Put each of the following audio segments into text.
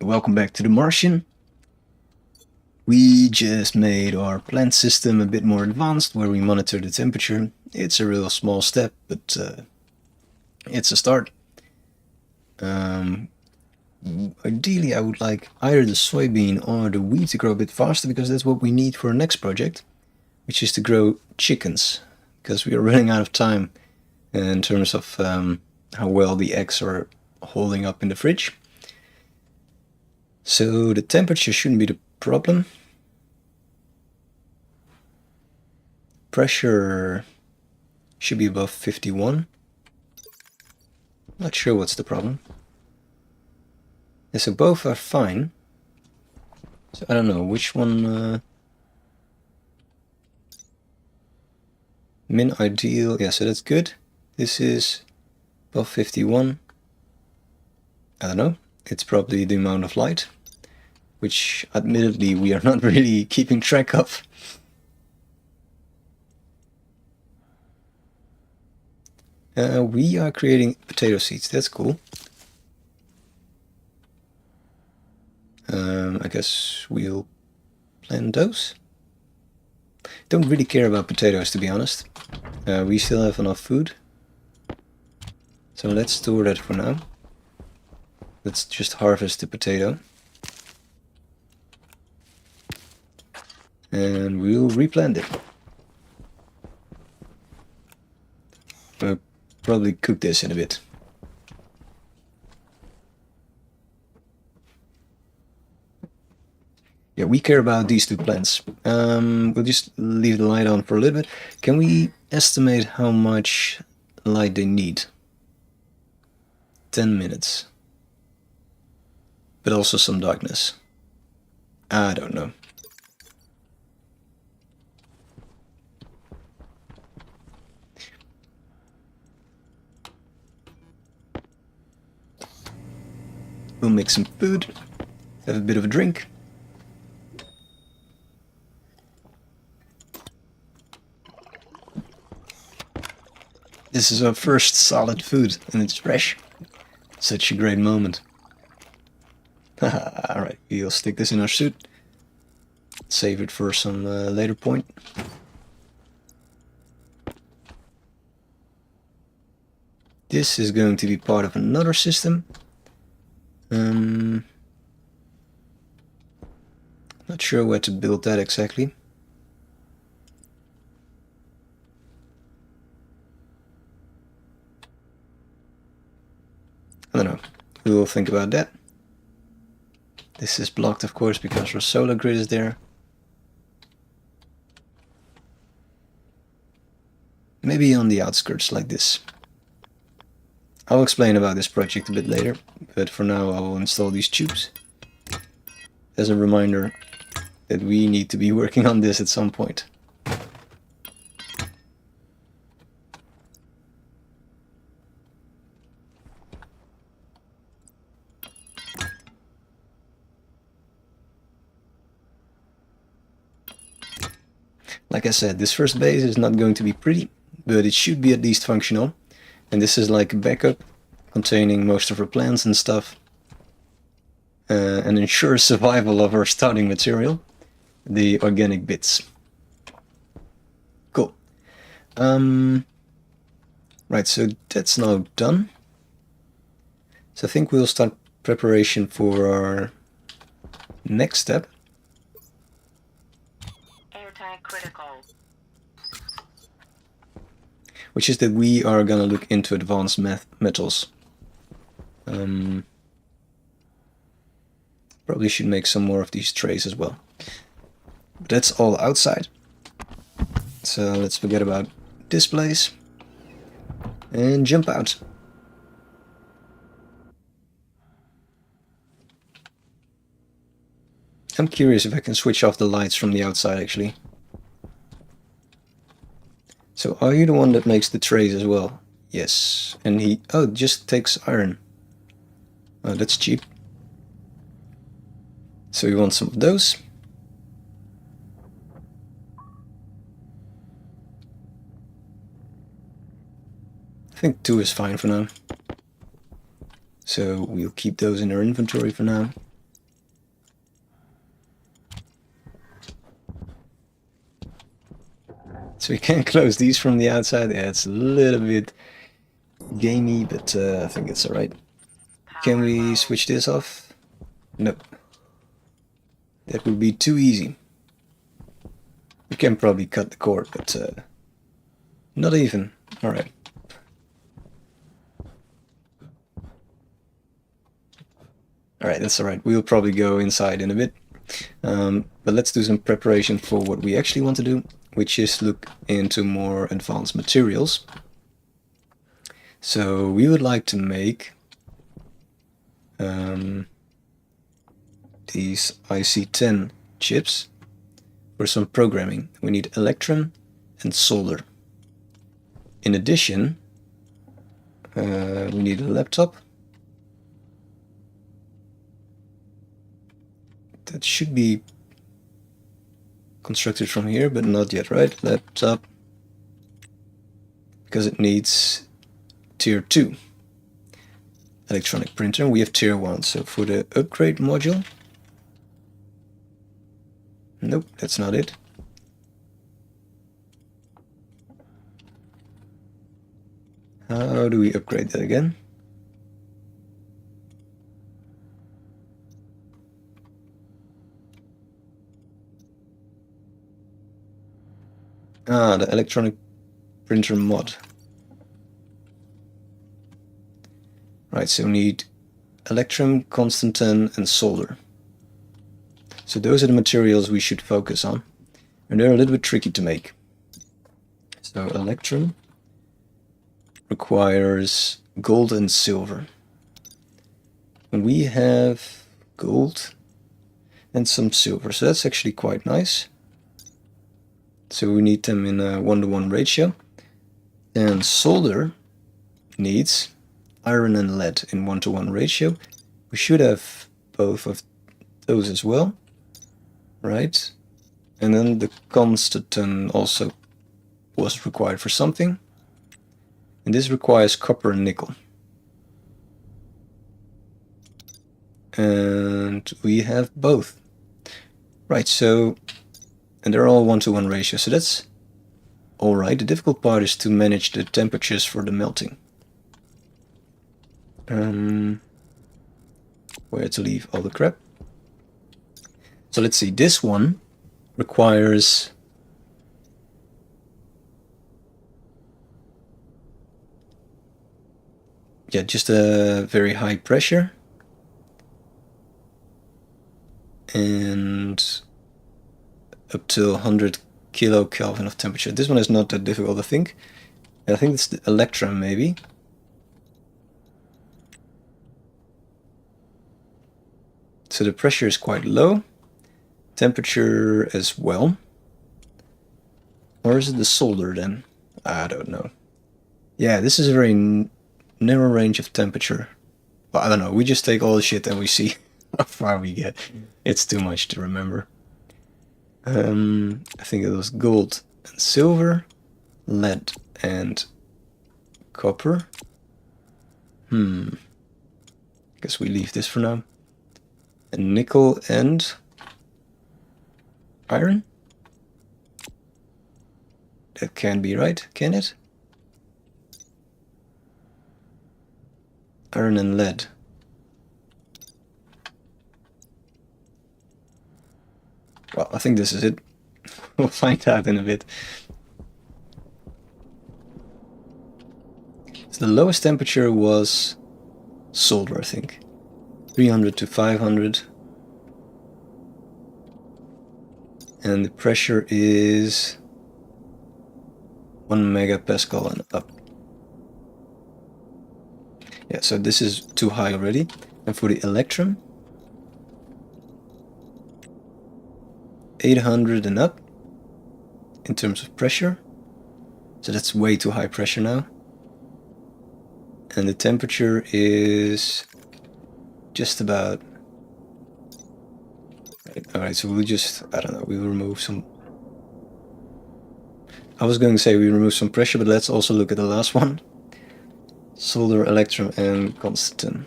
Welcome back to the Martian. We just made our plant system a bit more advanced, where we monitor the temperature. It's a real small step, but it's a start. Ideally, I would like either the soybean or the wheat to grow a bit faster, because that's what we need for our next project, which is to grow chickens, because we are running out of time in terms of how well the eggs are holding up in the fridge. So the temperature shouldn't be the problem. Pressure should be above 51. Not sure what's the problem. Yeah, so both are fine. So I don't know which one. Min ideal. Yeah, so that's good. This is above 51. I don't know. It's probably the amount of light, which admittedly we are not really keeping track of. We are creating potato seeds. That's cool. I guess we'll plant those. Don't really care about potatoes, to be honest. We still have enough food. So let's store that for now. Let's just harvest the potato. And we'll replant it. We'll probably cook this in a bit. Yeah, we care about these two plants. We'll just leave the light on for a little bit. Can we estimate how much light they need? 10 minutes. But also some darkness. I don't know. We'll make some food, have a bit of a drink. This is our first solid food, and it's fresh. Such a great moment. Alright, we'll stick this in our suit. Save it for some later point. This is going to be part of another system. Not sure where to build that exactly. I don't know. We will think about that. This is blocked, of course, because our solar grid is there. Maybe on the outskirts like this. I'll explain about this project a bit later, but for now I will install these tubes as a reminder that we need to be working on this at some point. Like I said, this first base is not going to be pretty, but it should be at least functional. And this is like a backup containing most of our plants and stuff. And ensures survival of our starting material, the organic bits. Cool. Right, so that's now done. So I think we'll start preparation for our next step. Anti-critical. Which is that we are gonna look into advanced metals. Probably should make some more of these trays as well. But that's all outside. So let's forget about displays and jump out. I'm curious if I can switch off the lights from the outside actually. So are you the one that makes the trays as well? Yes. And he... oh, it just takes iron. Oh, that's cheap. So we want some of those. I think 2 is fine for now. So we'll keep those in our inventory for now. So we can close these from the outside. Yeah, it's a little bit gamey, but I think it's alright. Can we switch this off? Nope. That would be too easy. We can probably cut the cord, but not even. Alright. Alright, that's alright. We'll probably go inside in a bit. But let's do some preparation for what we actually want to do, which is look into more advanced materials. So we would like to make these IC10 chips for some programming. We need electrum and solder. In addition, we need a laptop. That should be constructed from here, but not yet, right? Laptop, because it needs tier 2 electronic printer. We have tier 1, so for the upgrade module, nope, that's not it. How do we upgrade that again? Ah, the electronic printer mod. Right, so we need electrum, constantan, and solder. So those are the materials we should focus on. And they're a little bit tricky to make. So electrum requires gold and silver. And we have gold and some silver, so that's actually quite nice. So we need them in a 1-to-1 ratio. And solder needs iron and lead in 1-to-1 ratio. We should have both of those as well, right? And then the constantan also was required for something. And this requires copper and nickel. And we have both. Right, so, and they're all 1-to-1 ratio, so that's alright. The difficult part is to manage the temperatures for the melting. Where to leave all the crap. So let's see, this one requires just a very high pressure and up to 100 kilokelvin of temperature. This one is not that difficult, I think. I think it's the electrum, maybe. So the pressure is quite low, temperature as well. Or is it the solder then? I don't know. Yeah, this is a very narrow range of temperature. Well, I don't know, we just take all the shit and we see how far we get. It's too much to remember. I think it was gold and silver, lead and copper. Guess we leave this for now. And nickel and iron? That can be right, can it? Iron and lead. Well, I think this is it. We'll find out in a bit. So the lowest temperature was solder, I think. 300 to 500. And the pressure is 1 megapascal and up. Yeah, so this is too high already. And for the electrum, 800 and up in terms of pressure. So that's way too high pressure now. And the temperature is just about... Alright, so we'll just, I don't know, we will remove some... I was going to say we remove some pressure, but let's also look at the last one. Solder, electrum and constantan.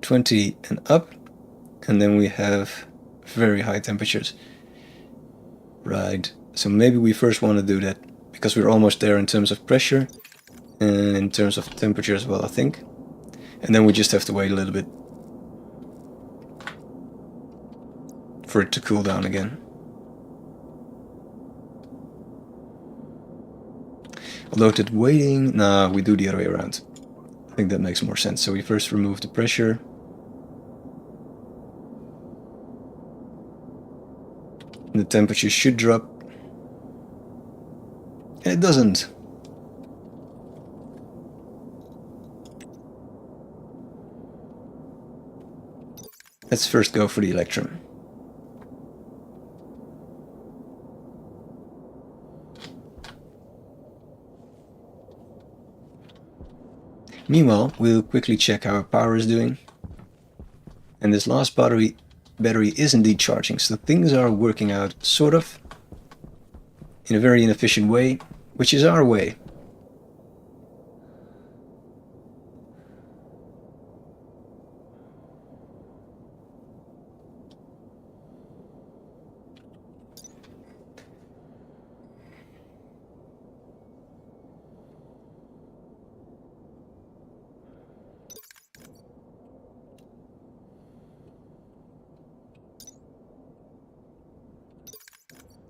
20 and up. And then we have very high temperatures. Right, so maybe we first want to do that, because we're almost there in terms of pressure, and in terms of temperature as well, I think. And then we just have to wait a little bit for it to cool down again. Although that waiting, nah, we do the other way around. I think that makes more sense. So we first remove the pressure. And the temperature should drop. And it doesn't. Let's first go for the electrum. Meanwhile, we'll quickly check how our power is doing. And this last battery is indeed charging, so things are working out sort of in a very inefficient way, which is our way.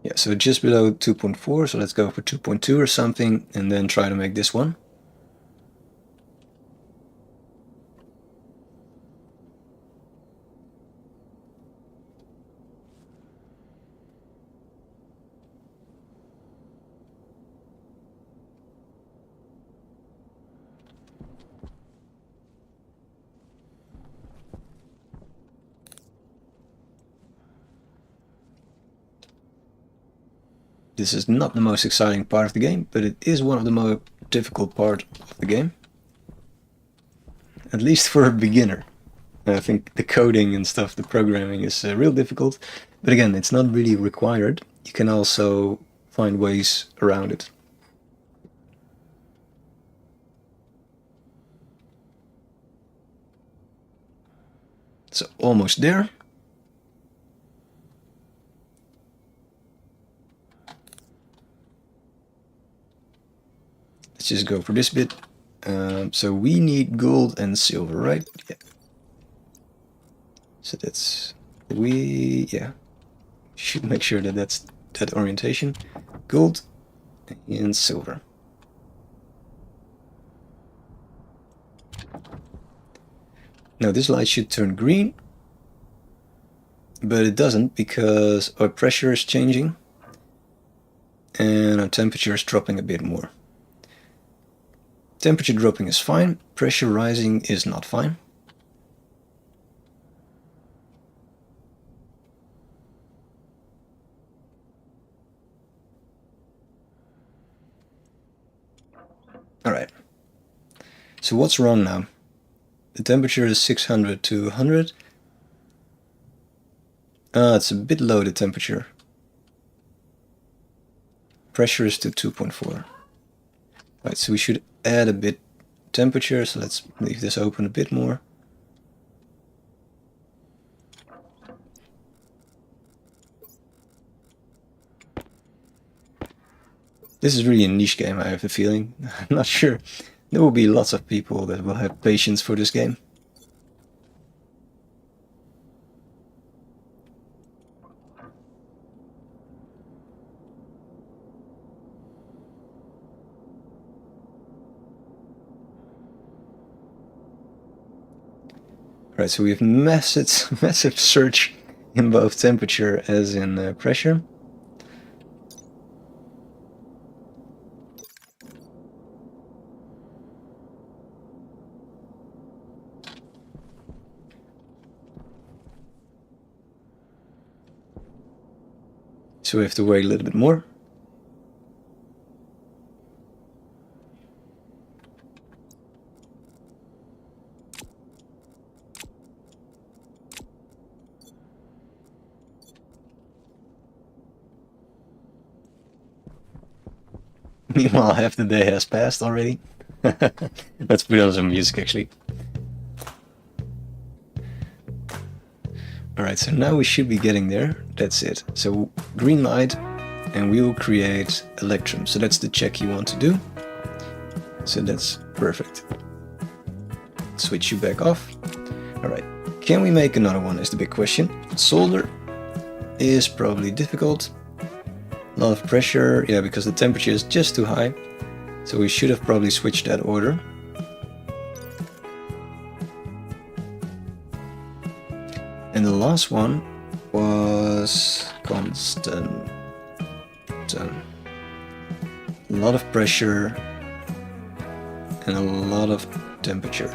Yeah, so just below 2.4, so let's go for 2.2 or something, and then try to make this one. This is not the most exciting part of the game, but it is one of the more difficult parts of the game. At least for a beginner. I think the coding and stuff, the programming is real difficult. But again, it's not really required. You can also find ways around it. So almost there. Let's just go for this bit. So we need gold and silver, right? Yeah. So that's should make sure that that's that orientation. Gold and silver. Now this light should turn green, but it doesn't because our pressure is changing and our temperature is dropping a bit more. Temperature dropping is fine, pressure rising is not fine. Alright, so what's wrong now? The temperature is 600 to 100. It's a bit low, the temperature. Pressure is to 2.4. Right, so we should add a bit temperature, so let's leave this open a bit more. This is really a niche game, I have a feeling. I'm not sure. There will be lots of people that will have patience for this game. Right, so we have massive surge in both temperature as in pressure. So we have to wait a little bit more. Meanwhile, half the day has passed already. Let's put on some music actually. Alright, so now we should be getting there. That's it. So green light, and we will create electrum. So that's the check you want to do. So that's perfect. Switch you back off. Alright, can we make another one is the big question. Solder is probably difficult. A lot of pressure, yeah, because the temperature is just too high. So we should have probably switched that order. And the last one was constant. A lot of pressure and a lot of temperature.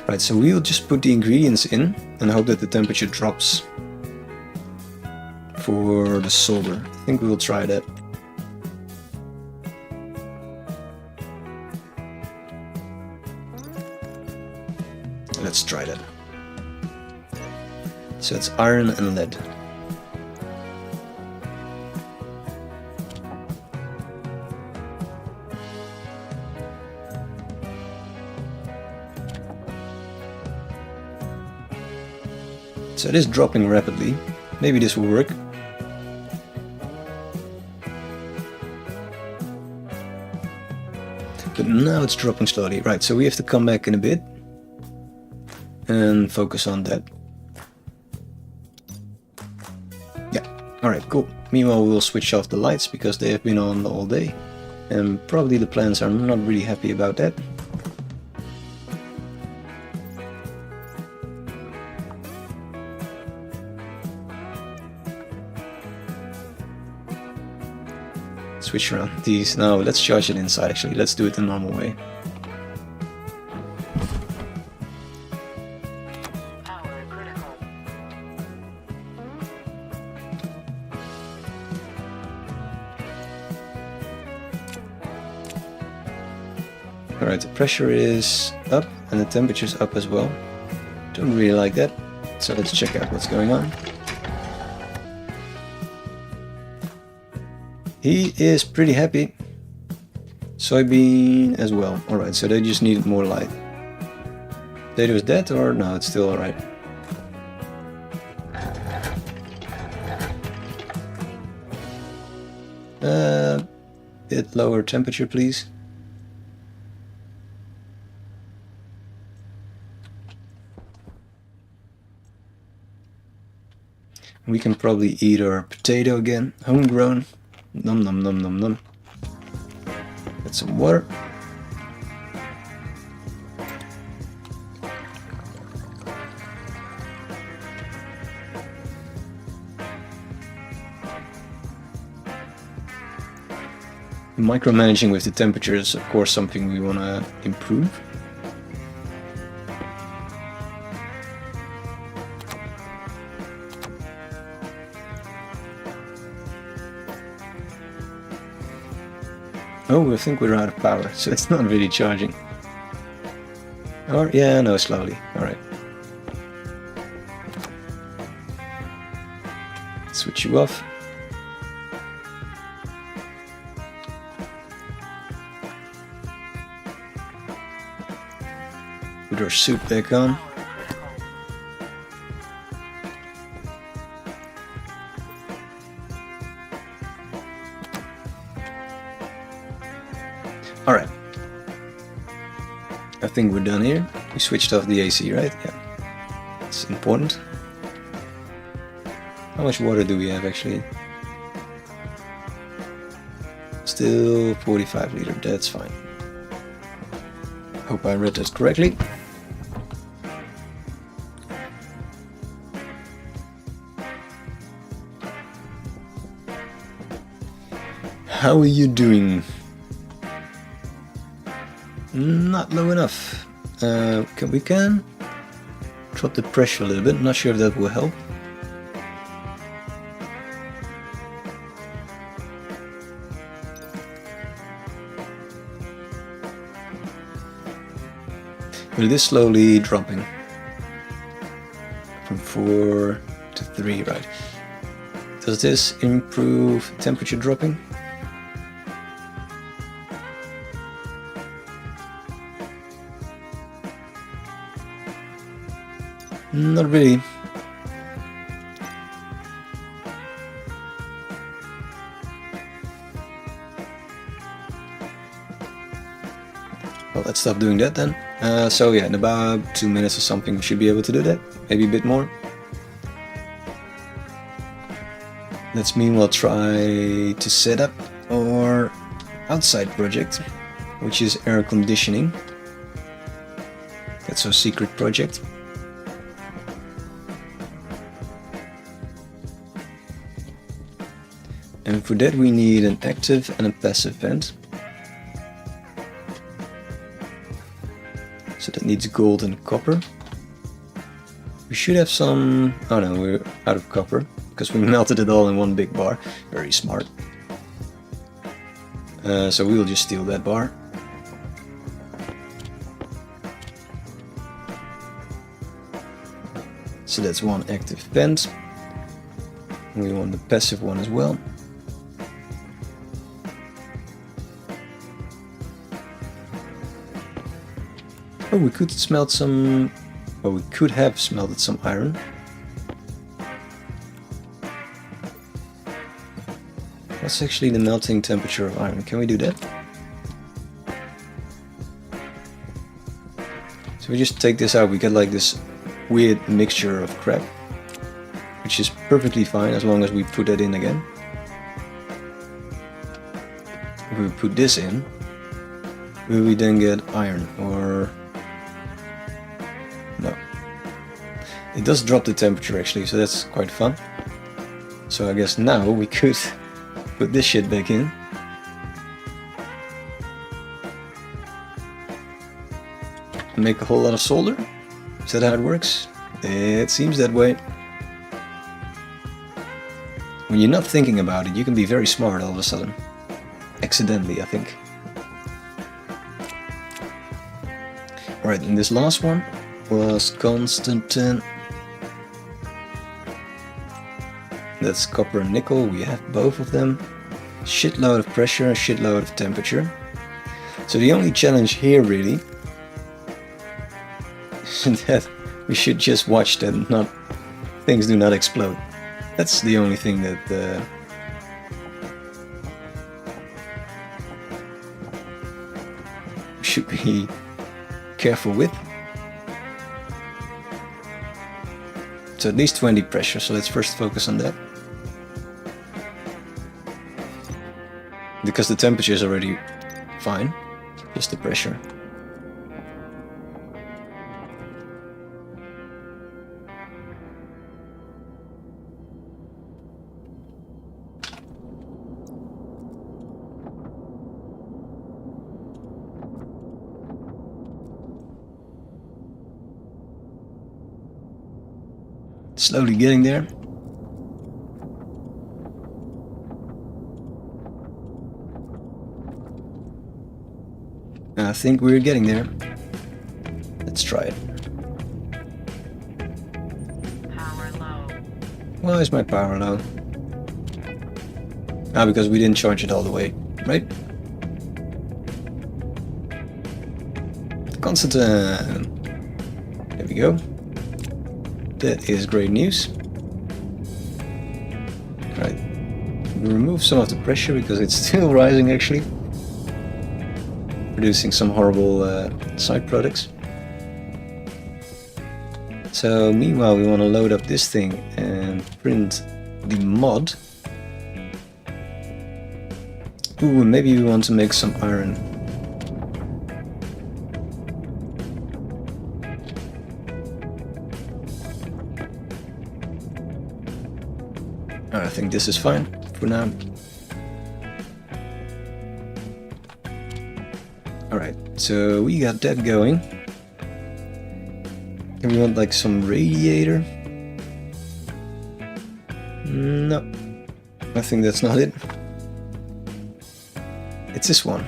Right, so we'll just put the ingredients in and hope that the temperature drops for the solder. I think we will try that. Let's try that. So it's iron and lead. So it is dropping rapidly. Maybe this will work. But now it's dropping slowly. Right, so we have to come back in a bit and focus on that. Yeah, alright, cool. Meanwhile, we'll switch off the lights because they have been on all day. And probably the plants are not really happy about that. Switch around these. No, let's charge it inside actually. Let's do it the normal way. Alright, the pressure is up and the temperature is up as well. Don't really like that. So let's check out what's going on. He is pretty happy. Soybean as well. Alright, so they just needed more light. Potato is dead or no, it's still alright. Bit lower temperature please. We can probably eat our potato again, homegrown. Nom nom nom nom nom. Get some water. Micromanaging with the temperature is of course something we want to improve. Oh, I think we're out of power, so it's not really charging. Or, yeah, no, slowly. Alright. Switch you off. Put our suit back on. Alright, I think we're done here. We switched off the AC, right? Yeah, it's important. How much water do we have actually? Still 45 liter, that's fine. Hope I read that correctly. How are you doing? Not low enough. We can drop the pressure a little bit. Not sure if that will help. But it is slowly dropping. From 4 to 3, right? Does this improve temperature dropping? Not really. Well, let's stop doing that then. So yeah, in about 2 minutes or something we should be able to do that. Maybe a bit more. Let's meanwhile try to set up our outside project, which is air conditioning. That's our secret project. And for that we need an active and a passive vent. So that needs gold and copper. We should have some... oh no, we're out of copper, because we melted it all in one big bar. Very smart. So we will just steal that bar. So that's one active vent. We want the passive one as well. Oh, we could smelt some... well, we could have smelted some iron. What's actually the melting temperature of iron? Can we do that? So we just take this out, we get like this weird mixture of crap, which is perfectly fine as long as we put that in again. If we put this in, will we then get iron or... no. It does drop the temperature actually, so that's quite fun. So I guess now we could put this shit back in. Make a whole lot of solder? Is that how it works? It seems that way. When you're not thinking about it, you can be very smart all of a sudden. Accidentally, I think. Alright, and this last one was Constantin. That's copper and nickel, we have both of them. Shitload of pressure and shitload of temperature. So the only challenge here really is that we should just watch that things do not explode. That's the only thing that we should be careful with. So at least 20 pressure, so let's first focus on that. Because the temperature is already fine, just the pressure. Slowly getting there. I think we're getting there. Let's try it. Power low. Why is my power low? Ah, because we didn't charge it all the way, right? Constantin. There we go. That is great news. Right. We remove some of the pressure because it's still rising actually. Producing some horrible side products. So meanwhile we want to load up this thing and print the mod. Ooh, maybe we want to make some iron. I think this is fine for now. Alright, so we got that going. And we want like some radiator. No, I think that's not it. It's this one.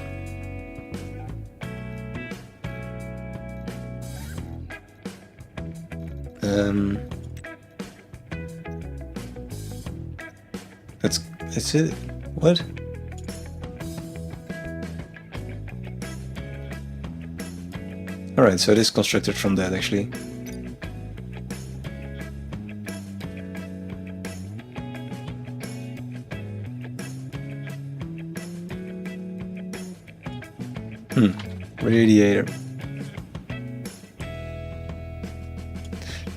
That's it. What? Alright, so it is constructed from that actually. Radiator.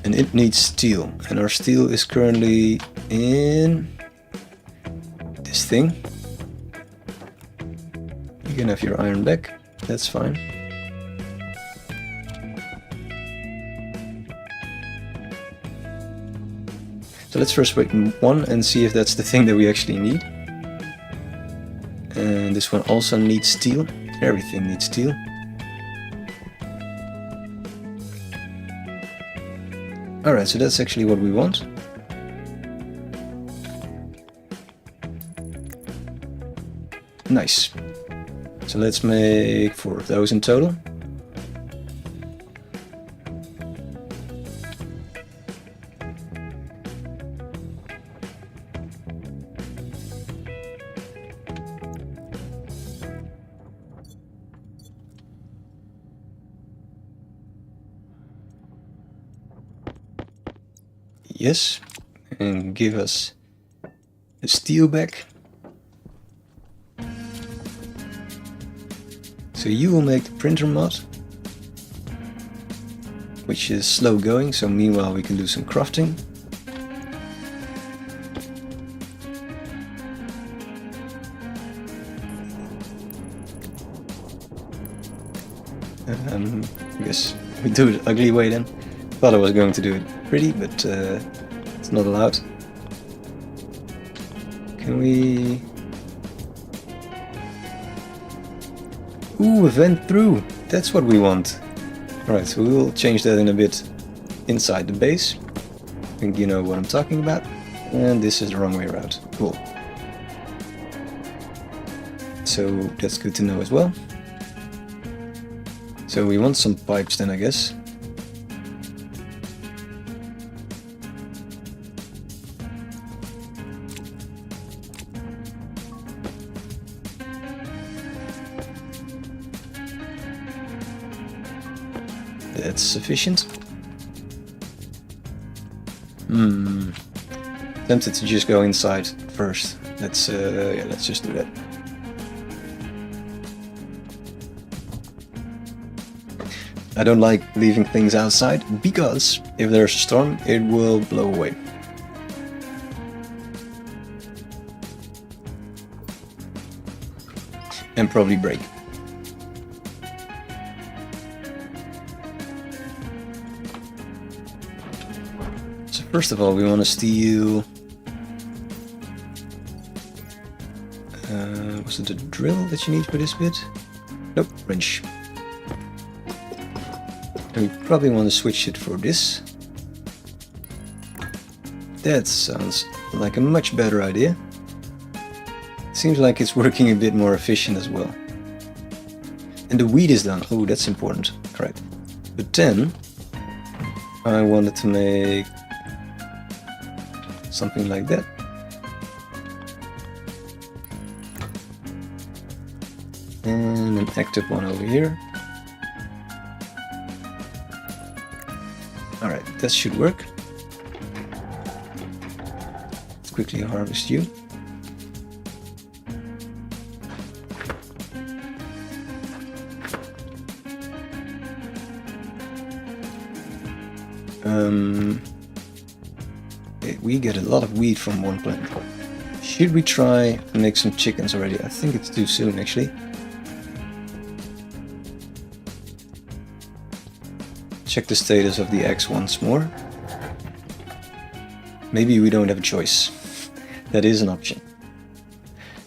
And it needs steel. And our steel is currently in this thing. You can have your iron back. That's fine. So let's first wait one and see if that's the thing that we actually need. And this one also needs steel. Everything needs steel. Alright, so that's actually what we want. Nice. So let's make 4 of those in total. Yes, and give us the steel back. So you will make the printer mod, which is slow going, so meanwhile we can do some crafting. I guess we do it ugly way then. Thought I was going to do it pretty, but it's not allowed. Can we... Ooh, a vent through! That's what we want. Alright, so we will change that in a bit inside the base. I think you know what I'm talking about. And this is the wrong way around. Cool. So that's good to know as well. So we want some pipes then, I guess. That's sufficient. Tempted to just go inside first. Let's yeah, let's just do that. I don't like leaving things outside because if there's a storm, it will blow away. And probably break. So first of all, we want to steal... was it a drill that you need for this bit? Nope, wrench. And we probably want to switch it for this. That sounds like a much better idea. Seems like it's working a bit more efficient as well. And the wheat is done. Oh, that's important. Correct. But then I wanted to make something like that. And an active one over here. Alright, that should work. Let's quickly harvest you. We get a lot of wheat from one plant. Should we try and make some chickens already? I think it's too soon actually. Check the status of the eggs once more. Maybe we don't have a choice. That is an option.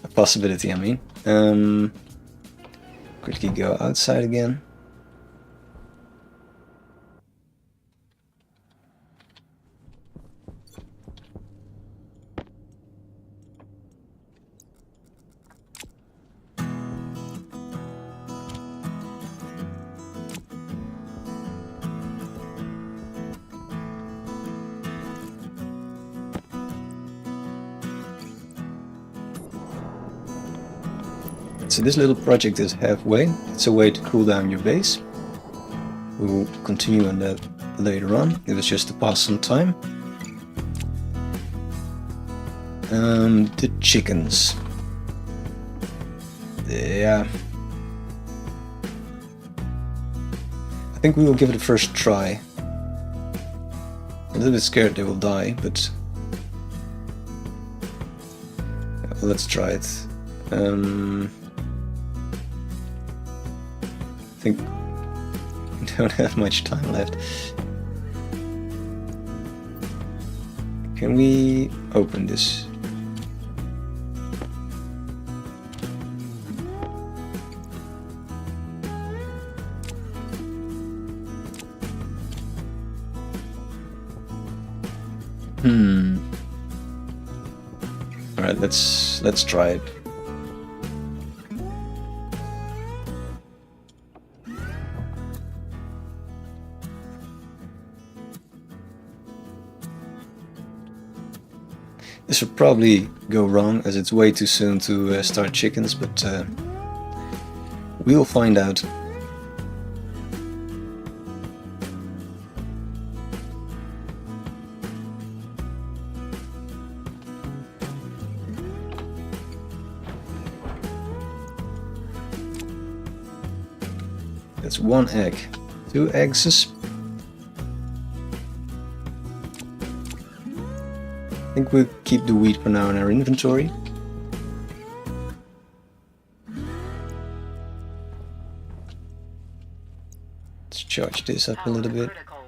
A possibility, I mean. Quickly go outside again. So this little project is halfway. It's a way to cool down your base. We will continue on that later on. It was just to pass some time. The chickens. Yeah. think we will give it a first try. A little bit scared they will die, but yeah, well, let's try it. I think we don't have much time left. Can we open this? Alright, let's try it. This will probably go wrong as it's way too soon to start chickens, but we'll find out. That's 1 egg. 2 eggs. I think we'll keep the wheat for now in our inventory. Let's charge this up a little bit. Critical.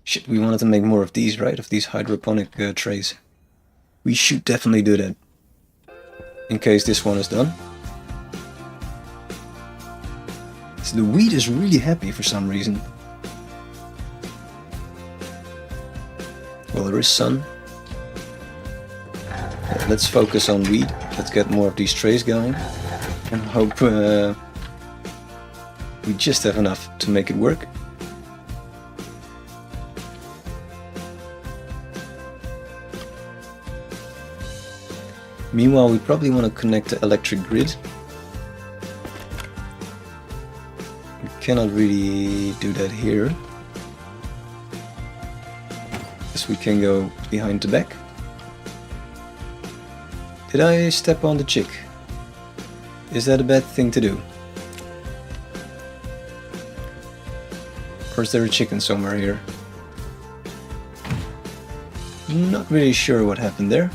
Shit, we wanted to make more of these, right? Of these hydroponic trays. We should definitely do that. In case this one is done. So the wheat is really happy for some reason. Well, there is sun. Let's focus on wheat. Let's get more of these trays going. And hope we just have enough to make it work. Meanwhile, we probably want to connect the electric grid. We cannot really do that here. Guess we can go behind the back. Did I step on the chick? Is that a bad thing to do? Or is there a chicken somewhere here? Not really sure what happened there.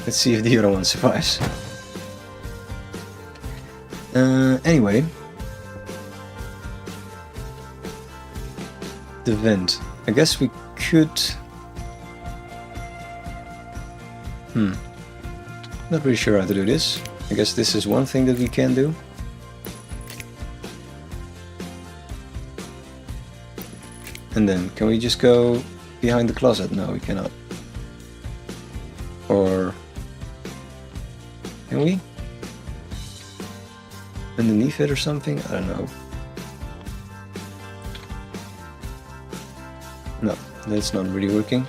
Let's see if the other one survives. Anyway. The vent. I guess we could... Not really sure how to do this. I guess this is one thing that we can do. And then, can we just go behind the closet? No, we cannot. Or... Can we? Underneath it or something? I don't know. No, that's not really working.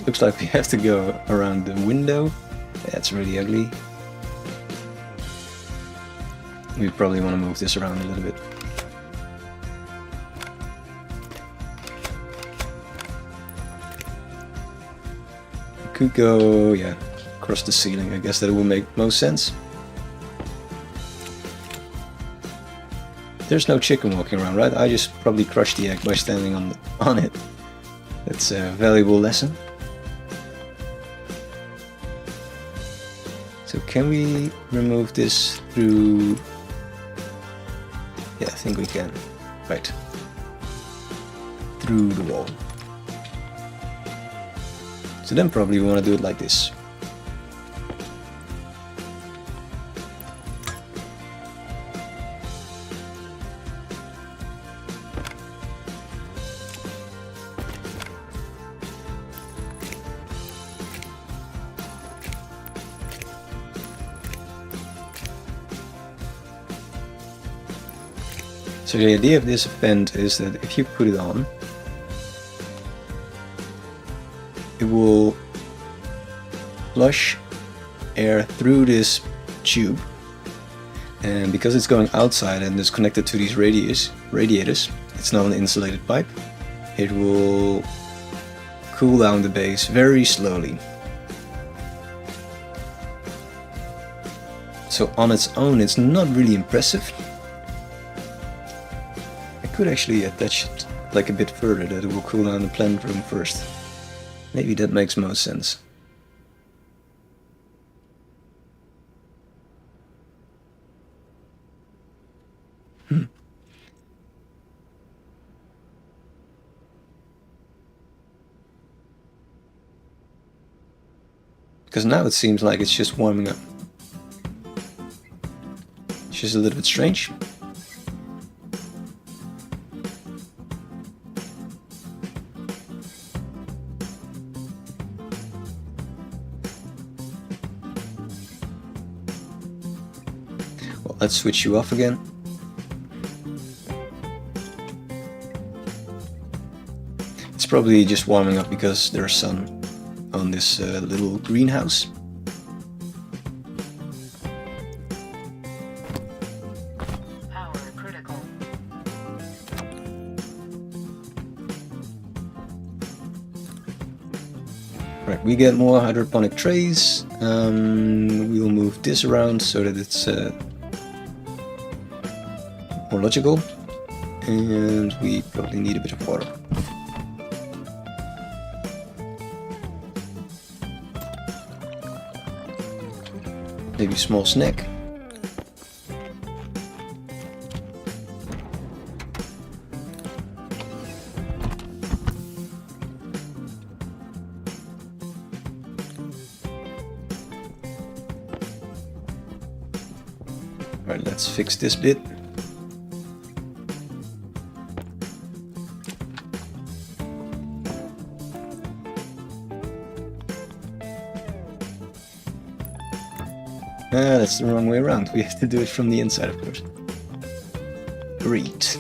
Looks like we have to go around the window. That's really ugly. We probably want to move this around a little bit. We could go, yeah, across the ceiling. I guess that will make most sense. There's no chicken walking around, right? I just probably crushed the egg by standing on it. That's a valuable lesson. So can we remove this through... Yeah, I think we can. Right. Through the wall. So then probably we want to do it like this. So the idea of this vent is that if you put it on, it will flush air through this tube, and because it's going outside and is connected to these radiators, it's not an insulated pipe, it will cool down the base very slowly. So on its own it's not really impressive. I could actually attach it like a bit further, that it will cool down the plant room first. Maybe that makes most sense. Because now it seems like it's just warming up. It's just a little bit strange. Well, let's switch you off again. It's probably just warming up because there's sun on this little greenhouse. Power critical. Right, we get more hydroponic trays. We'll move this around so that it's more logical. And we probably need a bit of water. Maybe a small snack. Alright, let's fix this bit. That's the wrong way around. We have to do it from the inside, of course. Great.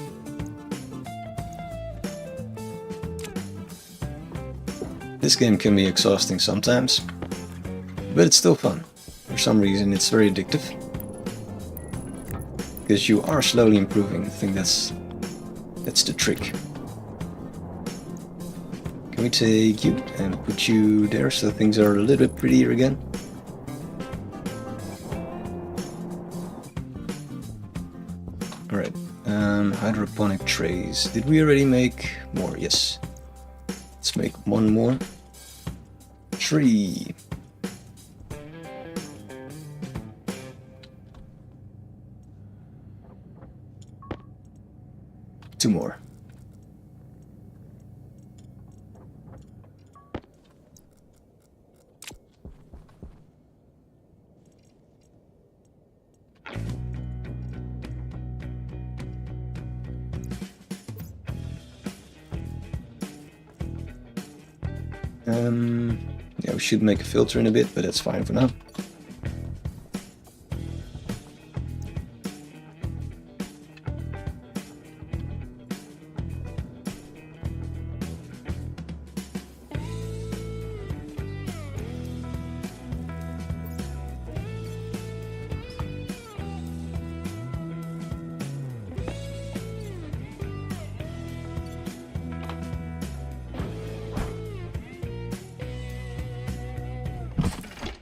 This game can be exhausting sometimes, but it's still fun. For some reason, it's very addictive. Because you are slowly improving. I think that's the trick. Can we take you and put you there so things are a little bit prettier again? Alright, hydroponic trays. Did we already make more? Yes. Let's make one more. Tree. Two more. Yeah, we should make a filter in a bit, but that's fine for now.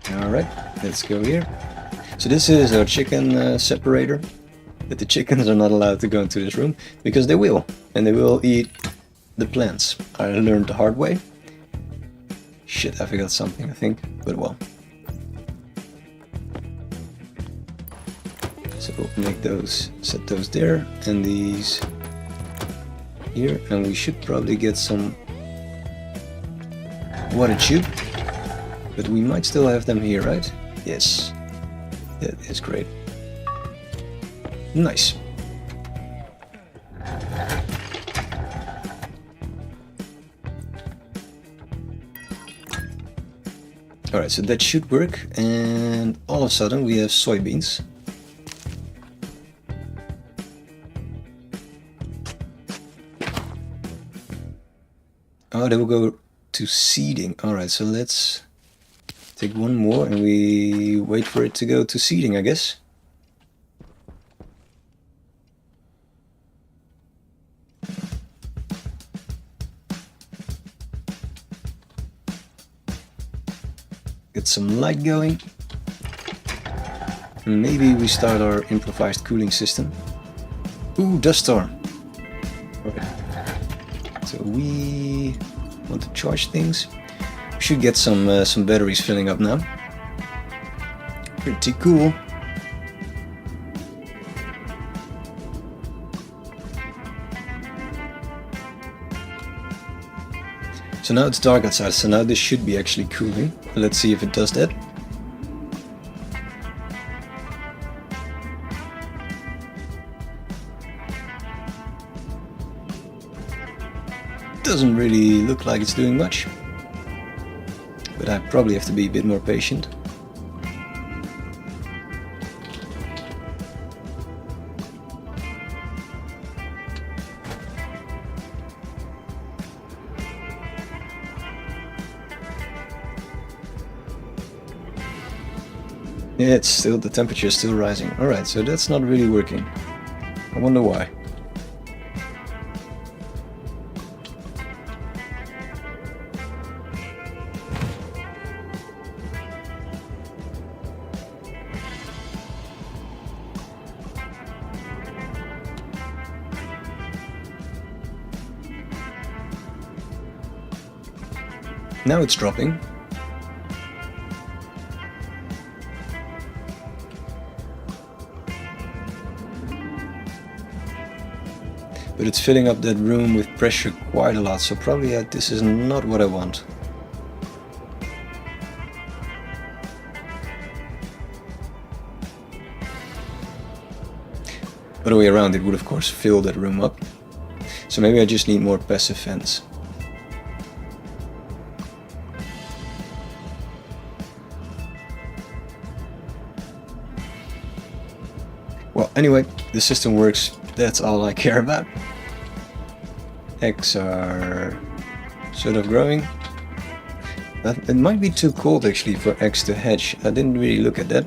Alright, let's go here. So this is our chicken separator, but the chickens are not allowed to go into this room, because they will, and they will eat the plants. I learned the hard way. Shit, I forgot something, I think, but well. So we'll make those, set those there, and these here, and we should probably get some water tube. But we might still have them here, right? Yes. That is great. Nice. Alright, so that should work, and all of a sudden we have soybeans. Oh, they will go to seeding. Alright, so let's Take one more and we wait for it to go to seeding, I guess. Get some light going. Maybe we start our improvised cooling system. Ooh, dust storm. Okay. So we want to charge things. We should get some batteries filling up now. Pretty cool. So now it's dark outside, so now this should be actually cooling. Let's see if it does that. Doesn't really look like it's doing much, but I probably have to be a bit more patient. Yeah, it's still, the temperature is still rising. Alright, so that's not really working. I wonder why. Now it's dropping. But it's filling up that room with pressure quite a lot, so probably this is not what I want. Other way around, it would of course fill that room up. So maybe I just need more passive vents. Well, anyway, the system works. That's all I care about. Eggs are sort of growing. It might be too cold actually for eggs to hatch. I didn't really look at that.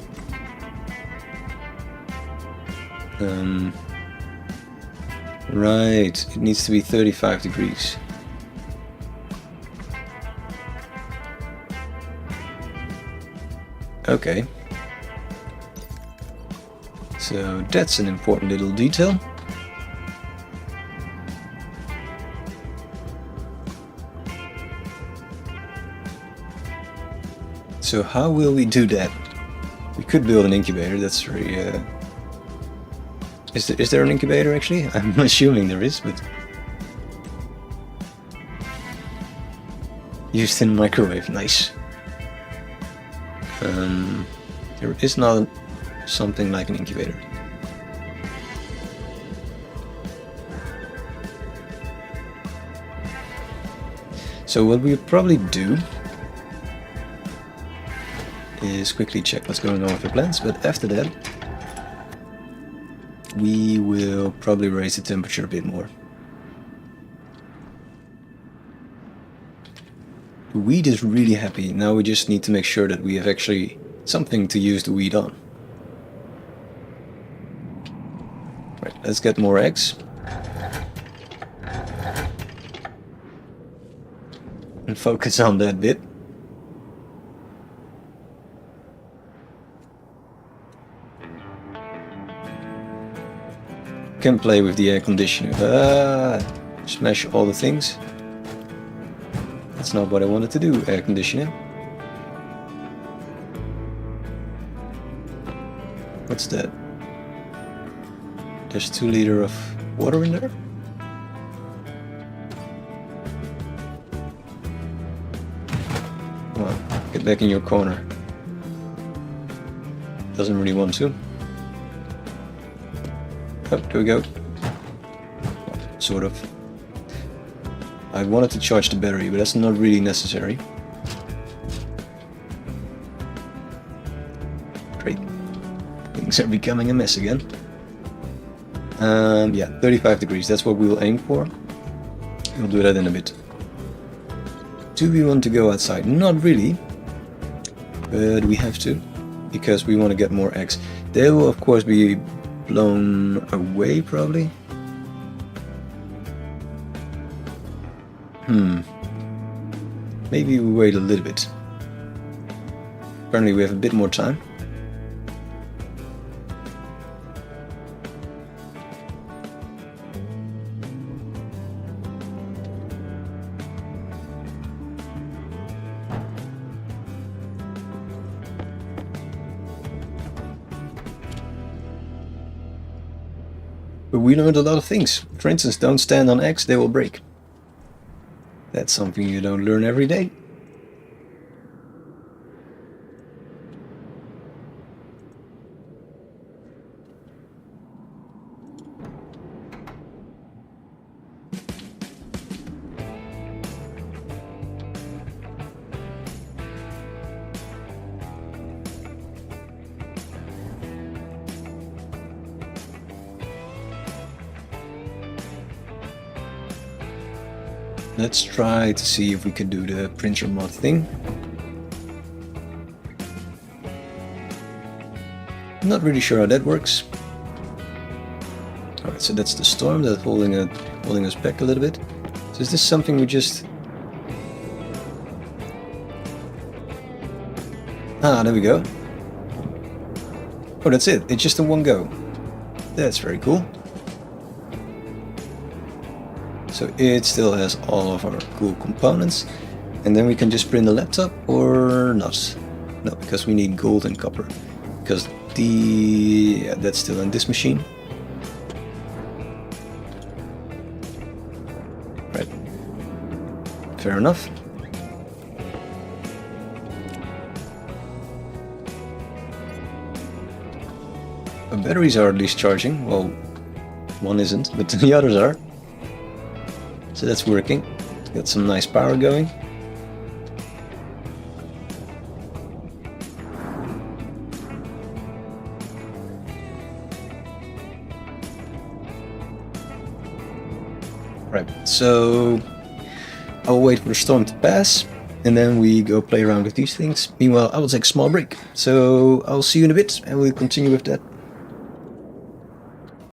Right, it needs to be 35 degrees. Okay. So that's an important little detail. So how will we do that? We could build an incubator, that's very... Is there an incubator actually? I'm assuming there is, but... Used in microwave, nice. There is not something like an incubator. So what we'll probably do is quickly check what's going on with the plants, but after that we will probably raise the temperature a bit more. The wheat is really happy. Now we just need to make sure that we have actually something to use the wheat on. Right, let's get more eggs. And focus on that bit. Can play with the air conditioner. Smash all the things. That's not what I wanted to do, air conditioning. What's that? There's 2 liters of water in there? Come on, get back in your corner. Doesn't really want to. Oh, there we go. Sort of. I wanted to charge the battery, but that's not really necessary. Great. Things are becoming a mess again. Yeah, 35 degrees, that's what we will aim for. We'll do that in a bit. Do we want to go outside? Not really. but we have to, because we want to get more eggs. They will of course be blown away probably. Maybe we wait a little bit. Apparently we have a bit more time. But we learned a lot of things. For instance, don't stand on eggs, they will break. That's something you don't learn every day. Let's try to see if we can do the printer mod thing. I'm not really sure how that works. Alright, so that's the storm that's holding us back a little bit. So is this something we just... Ah, there we go. Oh, that's it. It's just in one go. That's very cool. So it still has all of our cool components, and then we can just print a laptop or not. No, because we need gold and copper, because that's still in this machine. Right, fair enough. Our batteries are at least charging. Well, one isn't, but the others are. So that's working. Got some nice power going. Right, so I'll wait for the storm to pass, and then we go play around with these things. Meanwhile, I will take a small break. So I'll see you in a bit, and we'll continue with that.